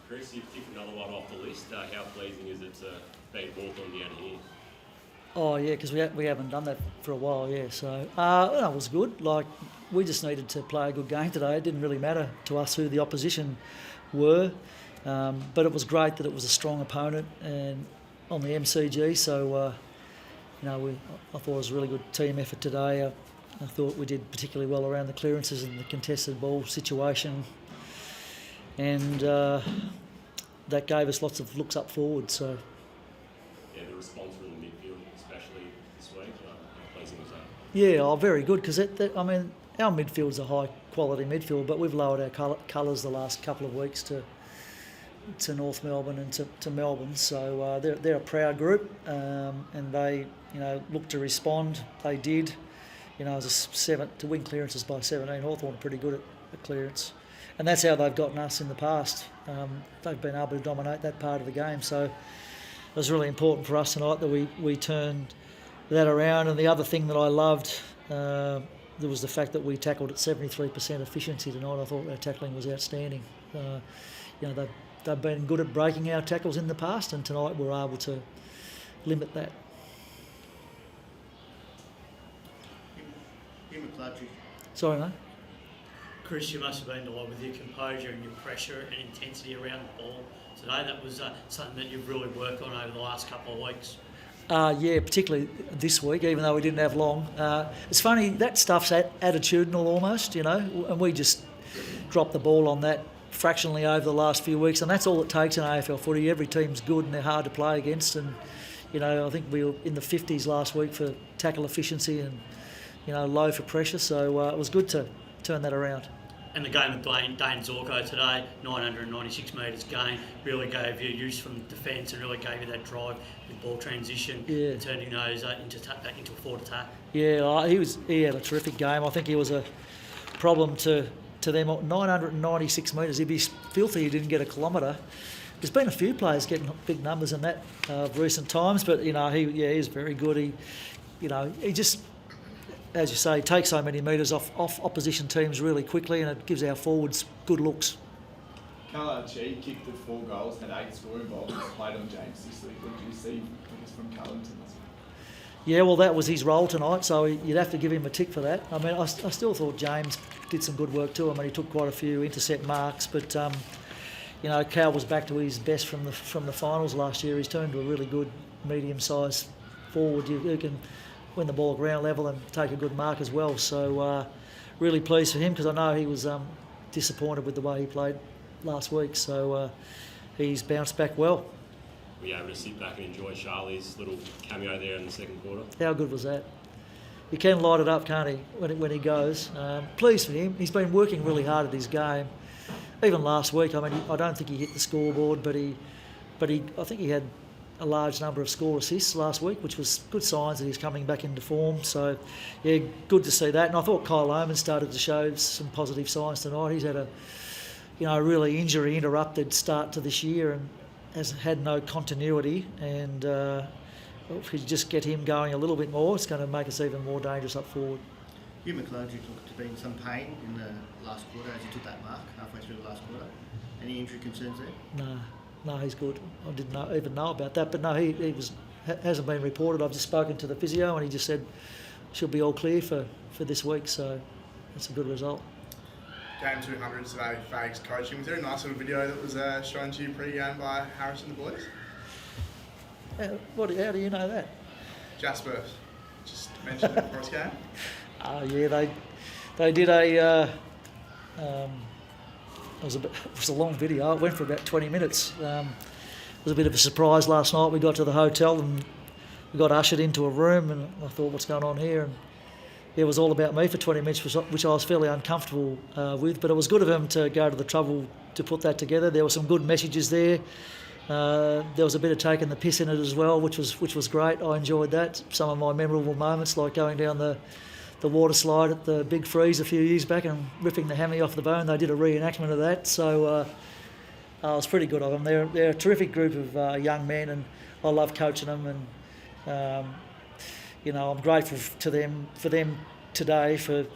Chris, you've ticked another one off the list. How pleasing is it to beat Hawthorn down here? Oh yeah, because we haven't done that for a while, yeah. So it was good. Like, we just needed to play a good game today. It didn't really matter to us who the opposition were, but it was great that it was a strong opponent and on the MCG. So I thought it was a really good team effort today. I thought we did particularly well around the clearances and the contested ball situation, and that gave us lots of looks up forward. So. Yeah, the response from the midfield, especially this week, how pleasing was that? Yeah, very good, because our midfield's a high quality midfield, but we've lowered our colours the last couple of weeks to North Melbourne and to Melbourne. So they're a proud group, and they look to respond. They did. As to win clearances by 17, Hawthorn are pretty good at clearance, and that's how they've gotten us in the past. They've been able to dominate that part of the game. So it was really important for us tonight that we turned that around. And the other thing that I loved there was the fact that we tackled at 73% efficiency tonight. I thought our tackling was outstanding. They've been good at breaking our tackles in the past, and tonight we were able to limit that. Sorry, mate. Chris, you must have been delighted with your composure and your pressure and intensity around the ball today. That was something that you've really worked on over the last couple of weeks. Yeah, particularly this week, even though we didn't have long. It's funny, that stuff's attitudinal almost, and we just dropped the ball on that fractionally over the last few weeks, and that's all it takes in AFL footy. Every team's good and they're hard to play against, and I think we were in the 50s last week for tackle efficiency and low for pressure, so it was good to turn that around. And the game with Dane Zorko today, 996 metres gain, really gave you use from defence and really gave you that drive with ball transition, turning those back into a forward attack. Yeah, he had a terrific game. I think he was a problem to them. 996 metres, he'd be filthy he didn't get a kilometre. There's been a few players getting big numbers in that recent times, but he's very good. He just, as you say, takes so many metres off opposition teams really quickly, and it gives our forwards good looks. G kicked the 4 goals, had 8 scoring balls, played on James this week. What did you see from Carlington? Yeah, well, that was his role tonight, so you'd have to give him a tick for that. I mean, I still thought James did some good work too. I mean, he took quite a few intercept marks, but Cal was back to his best from the finals last year. He's turned to a really good medium-sized forward who can win the ball at ground level and take a good mark as well. So really pleased for him, because I know he was disappointed with the way he played last week. So he's bounced back well. Were you able to sit back and enjoy Charlie's little cameo there in the second quarter? How good was that? He can light it up, can't he, when he goes. Pleased for him. He's been working really hard at his game. Even last week, I mean, I don't think he hit the scoreboard, but I think he had a large number of score assists last week, which was good signs that he's coming back into form. So, yeah, good to see that. And I thought Kyle Oman started to show some positive signs tonight. He's had a really injury-interrupted start to this year and has had no continuity. And if we just get him going a little bit more, it's going to make us even more dangerous up forward. Hugh McCluggage looked to be in some pain in the last quarter as he took that mark halfway through the last quarter. Any injury concerns there? No, he's good. I didn't even know about that, but no, he hasn't been reported. I've just spoken to the physio, and he just said she'll be all clear for this week, so that's a good result. Game 200 today, Fags coaching. Was there a nice little video that was shown to you pre-game by Harris and the boys? How do you know that? Jasper just mentioned it cross game. Yeah, they did a. It was a long video. It went for about 20 minutes. It was a bit of a surprise last night. We got to the hotel and we got ushered into a room, and I thought, what's going on here? And it was all about me for 20 minutes, which I was fairly uncomfortable with. But it was good of him to go to the trouble to put that together. There were some good messages there. There was a bit of taking the piss in it as well, which was great. I enjoyed that. Some of my memorable moments, like going down the water slide at the Big Freeze a few years back and ripping the hammy off the bone. They did a reenactment of that, so it was pretty good of them. They're a terrific group of young men, and I love coaching them. And I'm grateful for them today for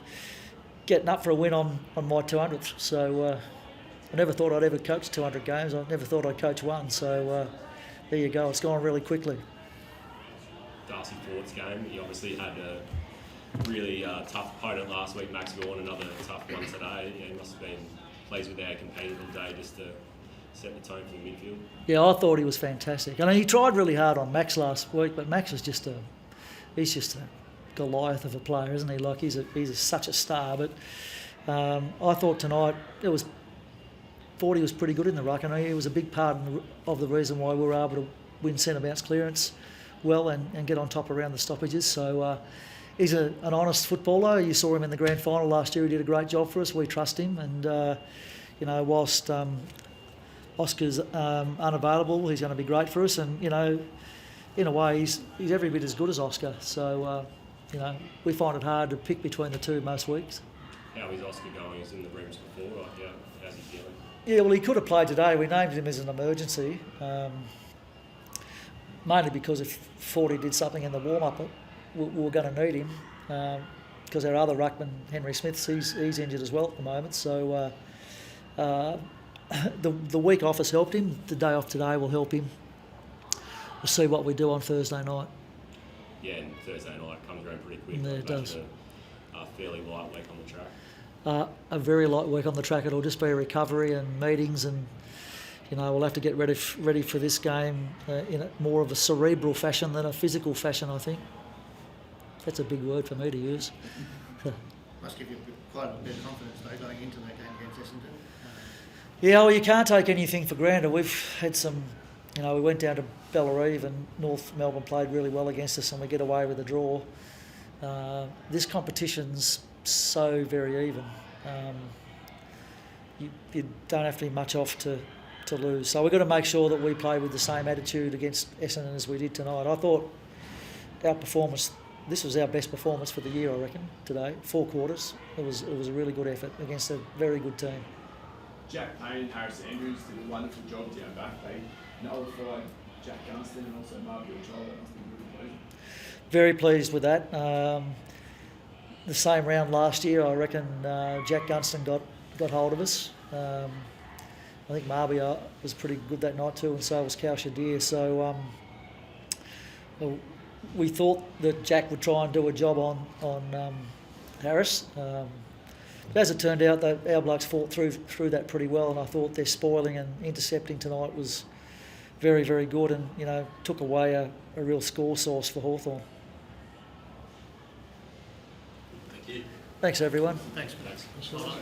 getting up for a win on my 200th. So I never thought I'd ever coach 200 games. I never thought I'd coach one. So there you go. It's gone really quickly. Darcy Ford's game, he obviously had a really tough opponent last week, Max Gawn, another tough one today. Yeah, he must have been pleased with their competing all day just to set the tone for the midfield. Yeah, I thought he was fantastic. I mean, he tried really hard on Max last week, but Max is he's just a Goliath of a player, isn't he? Like he's such a star. But I thought tonight Forty was pretty good in the ruck, and he was a big part of the reason why we were able to win centre bounce clearance well and get on top around the stoppages. So he's an honest footballer. You saw him in the grand final last year. He did a great job for us. We trust him, and whilst Oscar's unavailable, he's going to be great for us. And in a way, he's every bit as good as Oscar. So we find it hard to pick between the two most weeks. How is Oscar going? He's in the rooms before. How's he feeling? Yeah, well, he could have played today. We named him as an emergency, mainly because if Forty did something in the warm-up, we were going to need him because our other ruckman, Henry Smith, he's injured as well at the moment. So the week off has helped him. The day off today will help him. We'll see what we do on Thursday night. Yeah, and Thursday night comes around pretty quick. Yeah, it does. A fairly light week on the track. A very light week on the track. It'll just be a recovery and meetings, and we'll have to get ready for this game in a more of a cerebral fashion than a physical fashion, I think. That's a big word for me to use. Must give you quite a bit of confidence though going into that game against Essendon. Yeah, well, you can't take anything for granted. We've had some, we went down to Bellarive and North Melbourne played really well against us, and we get away with a draw. This competition's so very even. You don't have to be much off to lose. So we've got to make sure that we play with the same attitude against Essendon as we did tonight. I thought our performance, this was our best performance for the year, I reckon, today. 4 quarters. It was a really good effort against a very good team. Jack Payne and Harris Andrews did a wonderful job down back. They nullified Jack Gunston and also Margaret Troll. That must be really pleasing. Very pleased with that. The same round last year, I reckon Jack Gunston got hold of us. I think Marbia was pretty good that night too, and so was Cal Shadir. So we thought that Jack would try and do a job on Harris. But as it turned out, our blokes fought through that pretty well, and I thought their spoiling and intercepting tonight was very, very good, and took away a real score source for Hawthorn. Thank you. Thanks, everyone. Thanks. Thanks. Well done.